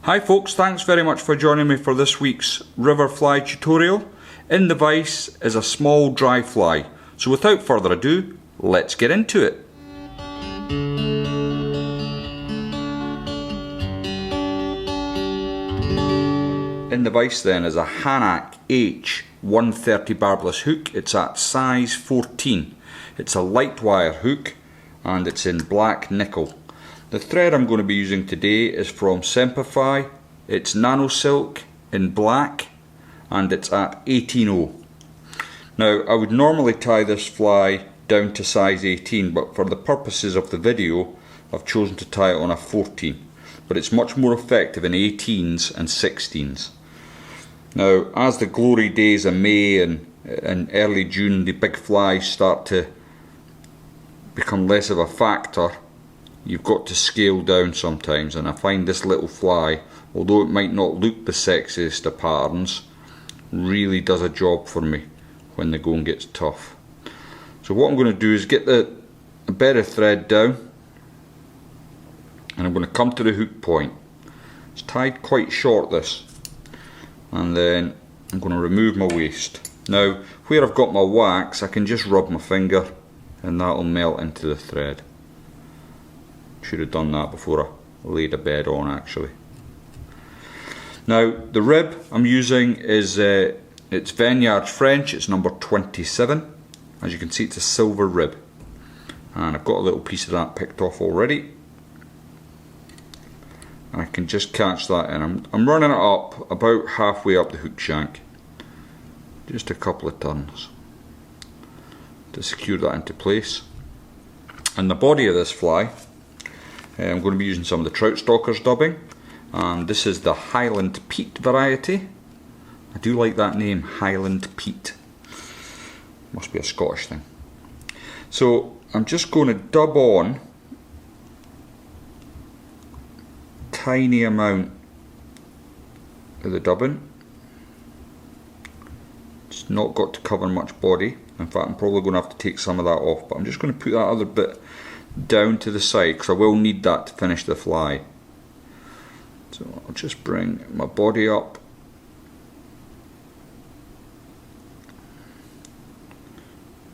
Hi folks, thanks very much for joining me for this week's river fly tutorial. In the vise is a small dry fly, so without further ado, let's get into it. In the vise then is a Hanak H 130 barbless hook. It's at size 14. It's a light wire hook and it's in black nickel. The thread I'm going to be using today is from Semperfli. It's Nano silk in black and it's at 18.0. Now I would normally tie this fly down to size 18, but for the purposes of the video I've chosen to tie it on a 14. But it's much more effective in 18s and 16s. Now as the glory days of May and early June, the big flies start to become less of a factor. You've got to scale down sometimes, and I find this little fly, although it might not look the sexiest of patterns, really does a job for me when the going gets tough. So what I'm going to do is get a bed of thread down, and I'm going to come to the hook point. It's tied quite short, this, and then I'm going to remove my waist. Now where I've got my wax, I can just rub my finger and that'll melt into the thread. Should have done that before I laid a bed on actually. Now the rib I'm using is it's Veniard French, it's number 27. As you can see, it's a silver rib, and I've got a little piece of that picked off already, and I can just catch that in. I'm running it up about halfway up the hook shank, just a couple of turns to secure that into place. And the body of this fly, I'm going to be using some of the Troutstalkers dubbing, and this is the Highland Peat variety. I do like that name, Highland Peat. Must be a Scottish thing. So I'm just going to dub on tiny amount of the dubbing. It's not got to cover much body. In fact, I'm probably going to have to take some of that off, but I'm just going to put that other bit down to the side because I will need that to finish the fly. So I'll just bring my body up,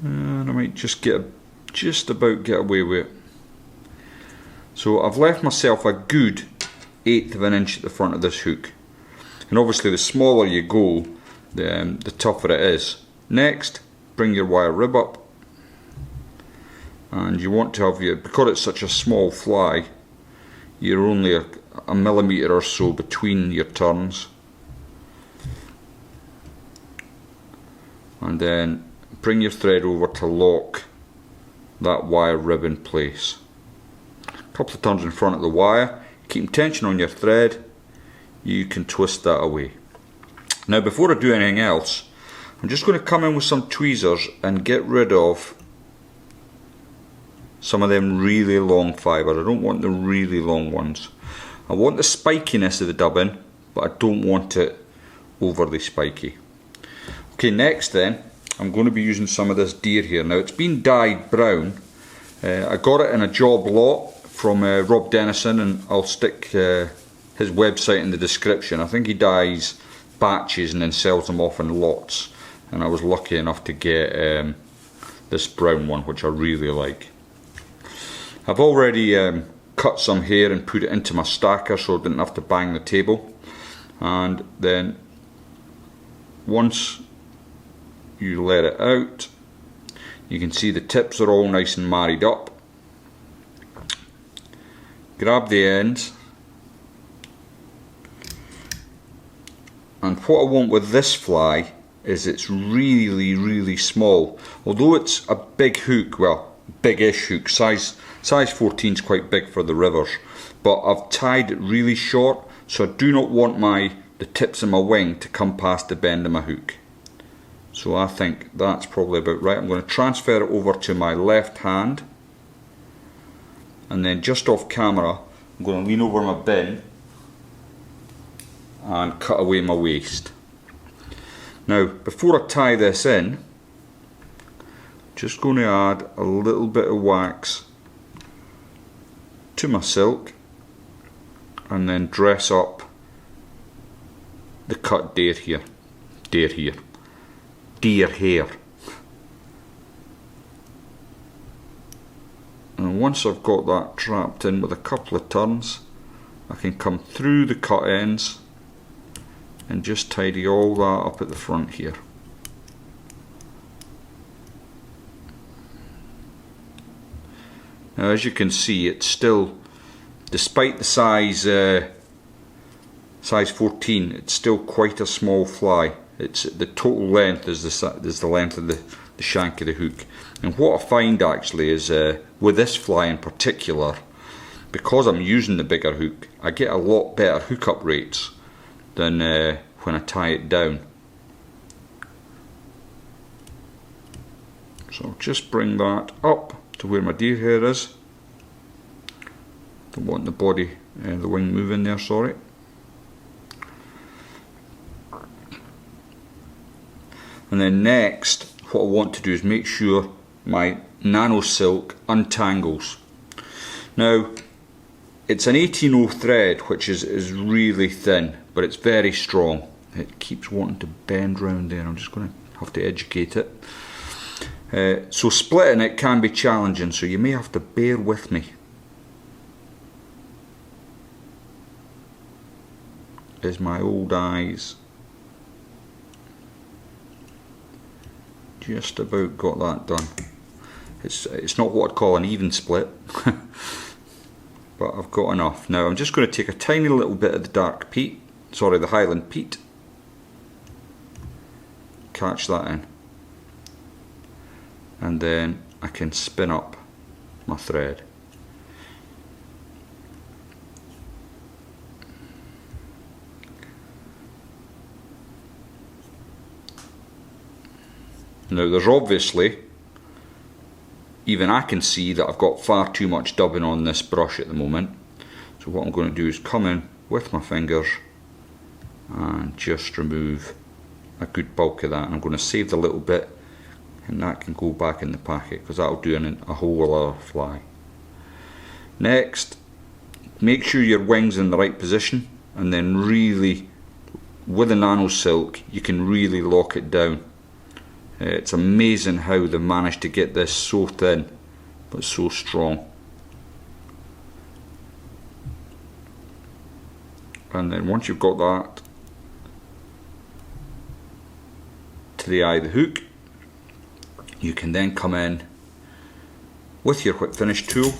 and I might just about get away with it. So I've left myself a good 1/8 of an inch at the front of this hook, and obviously the smaller you go, the tougher it is. Next, bring your wire rib up, and you want to have because it's such a small fly, you're only a millimetre or so between your turns, and then bring your thread over to lock that wire rib in place. A couple of turns in front of the wire, keep tension on your thread, you can twist that away. Now before I do anything else, I'm just going to come in with some tweezers and get rid of some of them really long fibres. I don't want the really long ones. I want the spikiness of the dubbing, but I don't want it overly spiky. Okay, next then, I'm going to be using some of this deer here. Now it's been dyed brown. I got it in a job lot from Rob Dennison, and I'll stick his website in the description. I think he dyes batches and then sells them off in lots, and I was lucky enough to get this brown one, which I really like. I've already cut some hair and put it into my stacker so I didn't have to bang the table, and then once you let it out, you can see the tips are all nice and married up. Grab the ends, and what I want with this fly is it's really small. Although it's a big hook, well, big-ish hook, size 14 is quite big for the rivers, but I've tied it really short, so I do not want the tips of my wing to come past the bend of my hook. So I think that's probably about right. I'm going to transfer it over to my left hand, and then just off camera I'm going to lean over my bin and cut away my waist. Now before I tie this in, just going to add a little bit of wax to my silk and then dress up the cut deer hair. And once I've got that trapped in with a couple of turns, I can come through the cut ends and just tidy all that up at the front here. Now as you can see, it's still, despite the size 14, it's still quite a small fly. It's the total length is the length of the shank of the hook. And what I find actually is with this fly in particular, because I'm using the bigger hook, I get a lot better hookup rates than when I tie it down. So I'll just bring that up to where my deer hair is. Don't want the body, the wing moving there, sorry. And then next, what I want to do is make sure my nano silk untangles. Now, it's an 18/0 thread, which is really thin, but it's very strong. It keeps wanting to bend round there. I'm just going to have to educate it. So splitting it can be challenging, so you may have to bear with me. As my old eyes just about got that done. It's not what I'd call an even split, but I've got enough. Now I'm just going to take a tiny little bit of the dark peat, sorry, the Highland peat, catch that in, and then I can spin up my thread. Now there's obviously, even I can see that I've got far too much dubbing on this brush at the moment. So what I'm going to do is come in with my fingers and just remove a good bulk of that. And I'm going to save the little bit, and that can go back in the packet because that'll do a whole other fly. Next, make sure your wing's in the right position, and then really, with the nano silk, you can really lock it down. It's amazing how they managed to get this so thin but so strong. And then once you've got that to the eye of the hook, you can then come in with your whip finish tool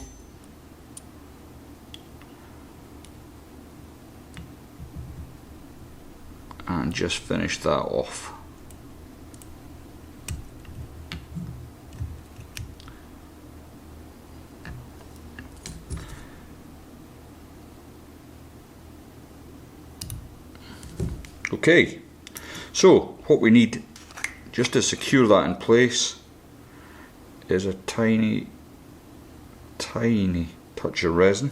and just finish that off. Okay, so what we need just to secure that in place is a tiny touch of resin.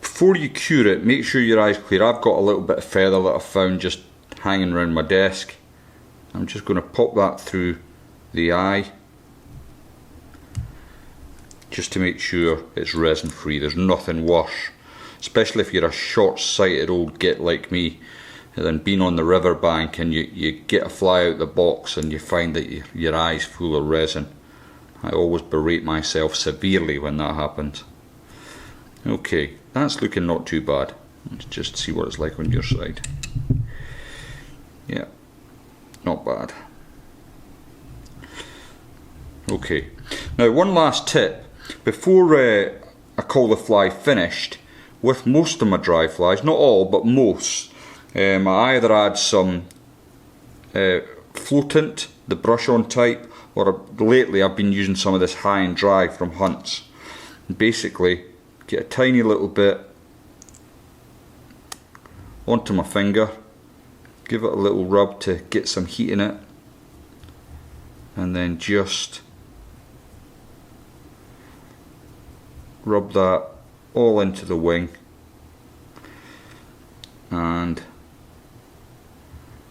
Before you cure it, make sure your eye's clear. I've got a little bit of feather that I've found just hanging around my desk. I'm just going to pop that through the eye just to make sure it's resin free. There's nothing worse, especially if you're a short-sighted old git like me, than being on the riverbank and you get a fly out the box and you find that your eye's full of resin. I always berate myself severely when that happens. Okay, that's looking not too bad. Let's just see what it's like on your side. Yeah, not bad. Okay, now one last tip. Before I call the fly finished, with most of my dry flies, not all but most, I either add some floatant, the brush on type, or lately I've been using some of this high and dry from Hunts. Basically, get a tiny little bit onto my finger, give it a little rub to get some heat in it, and then just rub that all into the wing, and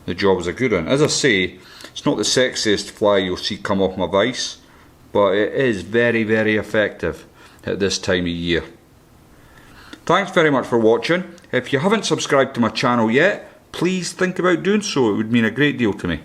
the job is a good one. As I say, it's not the sexiest fly you'll see come off my vise, but it is very, very effective at this time of year. Thanks very much for watching. If you haven't subscribed to my channel yet, please think about doing so. It would mean a great deal to me.